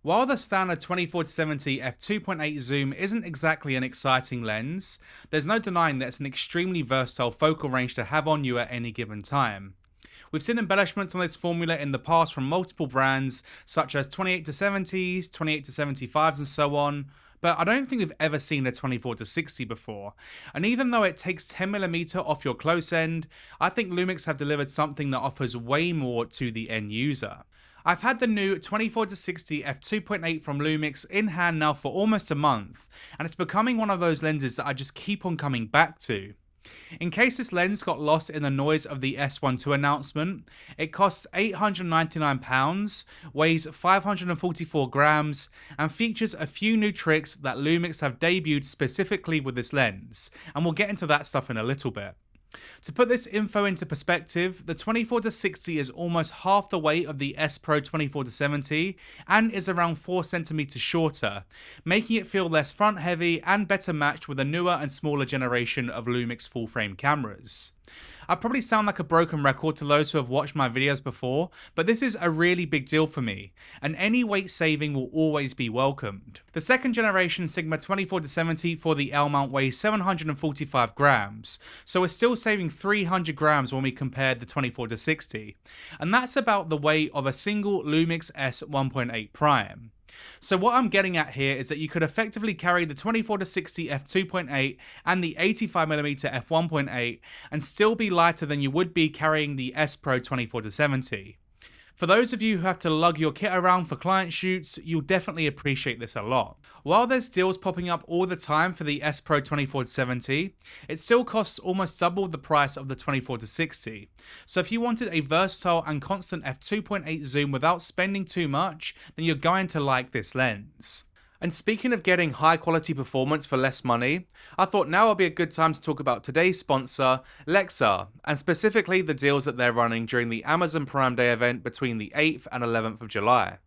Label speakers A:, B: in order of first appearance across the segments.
A: While the standard 24-70 f2.8 zoom isn't exactly an exciting lens, there's no denying that it's an extremely versatile focal range to have on you at any given time. We've seen embellishments on this formula in the past from multiple brands, such as 28-70s, 28-75s, and so on, but I don't think we've ever seen a 24-60 before. And even though it takes 10mm off your close end, I think Lumix have delivered something that offers way more to the end user. I've had the new 24-60 f2.8 from Lumix in hand now for almost a month, and it's becoming one of those lenses that I just keep on coming back to. In case this lens got lost in the noise of the S1II announcement, it costs £899, weighs 544 grams, and features a few new tricks that Lumix have debuted specifically with this lens, and we'll get into that stuff in a little bit. To put this info into perspective, the 24-60 is almost half the weight of the S Pro 24-70 and is around 4cm shorter, making it feel less front heavy and better matched with a newer and smaller generation of Lumix full frame cameras. I probably sound like a broken record to those who have watched my videos before, but this is a really big deal for me, and any weight saving will always be welcomed. The second generation Sigma 24-70 for the L mount weighs 745 grams, so we're still saving 300 grams when we compare the 24-60, and that's about the weight of a single Lumix S1.8 Prime. So what I'm getting at here is that you could effectively carry the 24-60 f2.8 and the 85mm f1.8 and still be lighter than you would be carrying the S Pro 24-70. For those of you who have to lug your kit around for client shoots, you'll definitely appreciate this a lot. While there's deals popping up all the time for the S Pro 24-70, it still costs almost double the price of the 24-60. So if you wanted a versatile and constant f2.8 zoom without spending too much, then you're going to like this lens. And speaking of getting high quality performance for less money, I thought now would be a good time to talk about today's sponsor, Lexar, and specifically the deals that they're running during the Amazon Prime Day event between the 8th and 11th of July.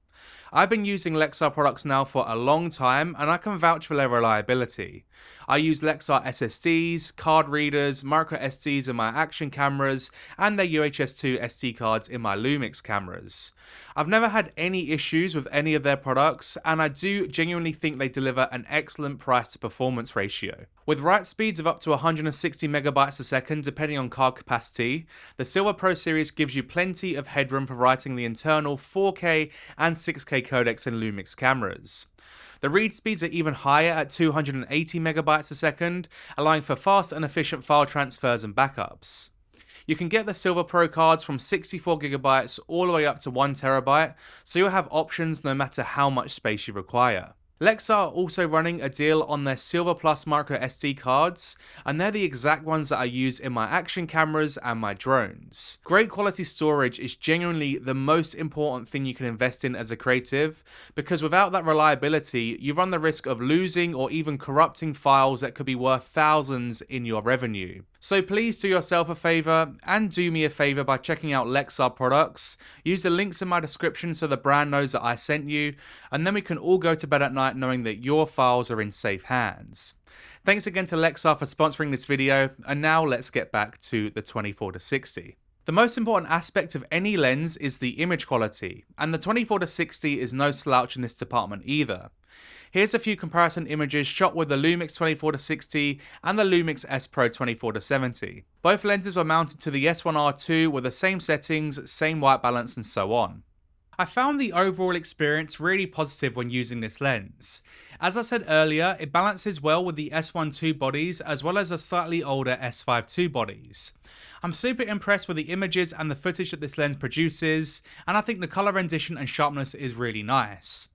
A: I've been using Lexar products now for a long time and I can vouch for their reliability. I use Lexar SSDs, card readers, MicroSDs in my action cameras, and their UHS-II SD cards in my Lumix cameras. I've never had any issues with any of their products, and I do genuinely think they deliver an excellent price to performance ratio. With write speeds of up to 160 megabytes a second depending on card capacity, the Silver Pro series gives you plenty of headroom for writing the internal 4K and 6K codecs in Lumix cameras. The read speeds are even higher at 280 megabytes a second, allowing for fast and efficient file transfers and backups. You can get the Silver Pro cards from 64GB all the way up to 1TB, so you'll have options no matter how much space you require. Lexar are also running a deal on their Silver Plus micro SD cards, and they're the exact ones that I use in my action cameras and my drones. Great quality storage is genuinely the most important thing you can invest in as a creative, because without that reliability, you run the risk of losing or even corrupting files that could be worth thousands in your revenue. So please do yourself a favor and do me a favor by checking out Lexar products. Use the links in my description so the brand knows that I sent you, and then we can all go to bed at night knowing that your files are in safe hands. Thanks again to Lexar for sponsoring this video, and now let's get back to the 24-60. The most important aspect of any lens is the image quality, and the 24-60 is no slouch in this department either. Here's a few comparison images shot with the Lumix 24-60 and the Lumix S Pro 24-70. Both lenses were mounted to the S1R II with the same settings, same white balance, and so on. I found the overall experience really positive when using this lens. As I said earlier, it balances well with the S1II bodies as well as the slightly older S5II bodies. I'm super impressed with the images and the footage that this lens produces, and I think the colour rendition and sharpness is really nice.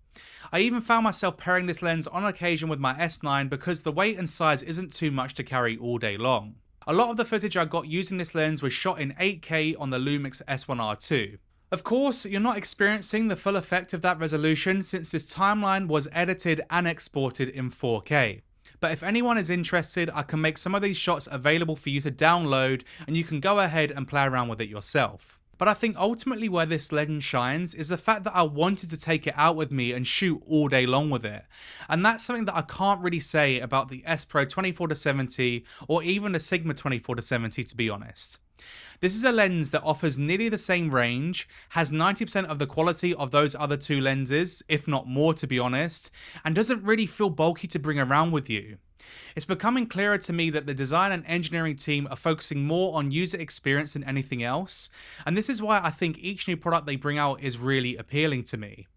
A: I even found myself pairing this lens on occasion with my S9 because the weight and size isn't too much to carry all day long. A lot of the footage I got using this lens was shot in 8K on the Lumix S1R II. Of course, you're not experiencing the full effect of that resolution since this timeline was edited and exported in 4K. But if anyone is interested, I can make some of these shots available for you to download and you can go ahead and play around with it yourself. But I think ultimately where this lens shines is the fact that I wanted to take it out with me and shoot all day long with it. And that's something that I can't really say about the S Pro 24-70 or even the Sigma 24-70 to be honest. This is a lens that offers nearly the same range, has 90% of the quality of those other two lenses, if not more to be honest, and doesn't really feel bulky to bring around with you. It's becoming clearer to me that the design and engineering team are focusing more on user experience than anything else, and this is why I think each new product they bring out is really appealing to me.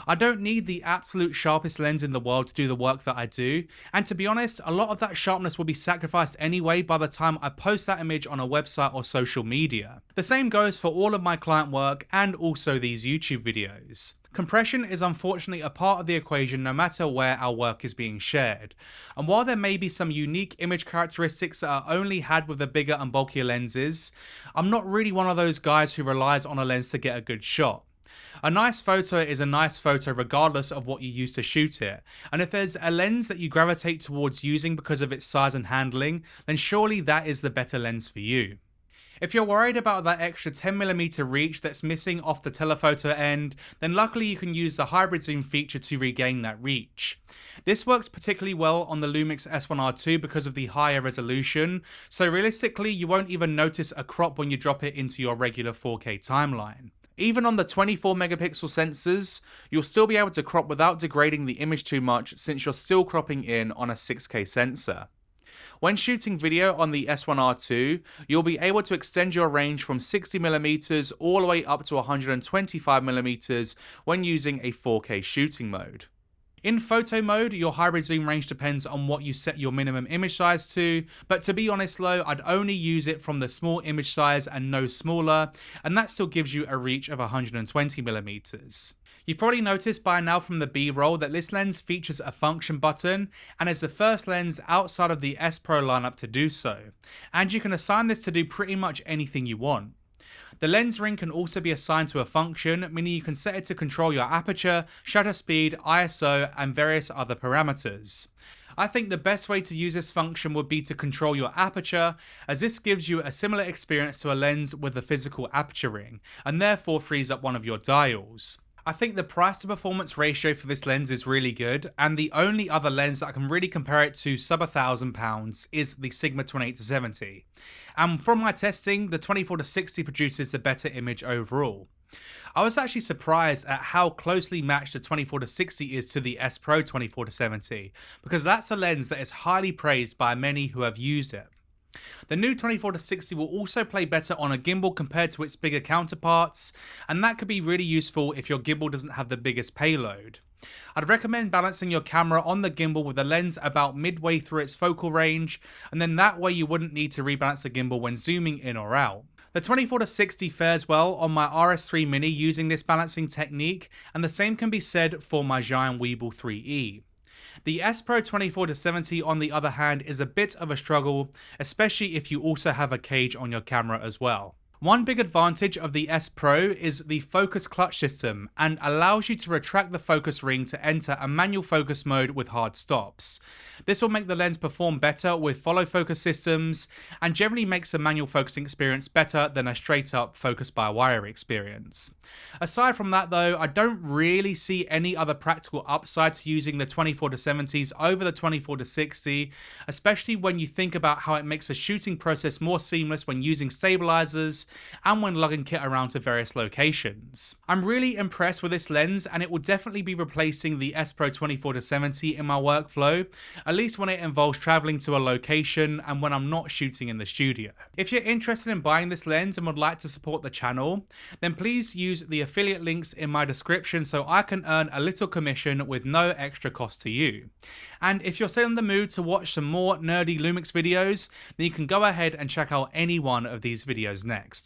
A: I don't need the absolute sharpest lens in the world to do the work that I do, and to be honest, a lot of that sharpness will be sacrificed anyway by the time I post that image on a website or social media. The same goes for all of my client work and also these YouTube videos. Compression is unfortunately a part of the equation no matter where our work is being shared, and while there may be some unique image characteristics that are only had with the bigger and bulkier lenses, I'm not really one of those guys who relies on a lens to get a good shot. A nice photo is a nice photo regardless of what you use to shoot it, and if there's a lens that you gravitate towards using because of its size and handling, then surely that is the better lens for you. If you're worried about that extra 10mm reach that's missing off the telephoto end, then luckily you can use the hybrid zoom feature to regain that reach. This works particularly well on the Lumix S1R II because of the higher resolution, so realistically you won't even notice a crop when you drop it into your regular 4K timeline. Even on the 24 megapixel sensors, you'll still be able to crop without degrading the image too much since you're still cropping in on a 6K sensor. When shooting video on the S1R II, you'll be able to extend your range from 60mm all the way up to 125mm when using a 4K shooting mode. In photo mode, your hybrid zoom range depends on what you set your minimum image size to, but to be honest though, I'd only use it from the small image size and no smaller, and that still gives you a reach of 120mm. You've probably noticed by now from the B-roll that this lens features a function button and is the first lens outside of the S Pro lineup to do so, and you can assign this to do pretty much anything you want. The lens ring can also be assigned to a function, meaning you can set it to control your aperture, shutter speed, ISO, and various other parameters. I think the best way to use this function would be to control your aperture, as this gives you a similar experience to a lens with a physical aperture ring, and therefore frees up one of your dials. I think the price to performance ratio for this lens is really good, and the only other lens that I can really compare it to sub £1,000 is the Sigma 28-70. And from my testing, the 24-60 produces the better image overall. I was actually surprised at how closely matched the 24-60 is to the S Pro 24-70, because that's a lens that is highly praised by many who have used it. The new 24-60 will also play better on a gimbal compared to its bigger counterparts, and that could be really useful if your gimbal doesn't have the biggest payload. I'd recommend balancing your camera on the gimbal with the lens about midway through its focal range, and then that way you wouldn't need to rebalance the gimbal when zooming in or out. The 24-60 fares well on my RS3 Mini using this balancing technique, and the same can be said for my Giant Weebill 3E. The S Pro 24-70 on the other hand is a bit of a struggle, especially if you also have a cage on your camera as well. One big advantage of the S Pro is the focus clutch system, and allows you to retract the focus ring to enter a manual focus mode with hard stops. This will make the lens perform better with follow focus systems, and generally makes a manual focusing experience better than a straight up focus by wire experience. Aside from that though, I don't really see any other practical upside to using the 24-70s over the 24-60, especially when you think about how it makes the shooting process more seamless when using stabilizers and when lugging kit around to various locations. I'm really impressed with this lens, and it will definitely be replacing the S Pro 24-70 in my workflow, at least when it involves traveling to a location and when I'm not shooting in the studio. If you're interested in buying this lens and would like to support the channel, then please use the affiliate links in my description so I can earn a little commission with no extra cost to you. And if you're still in the mood to watch some more nerdy Lumix videos, then you can go ahead and check out any one of these videos next.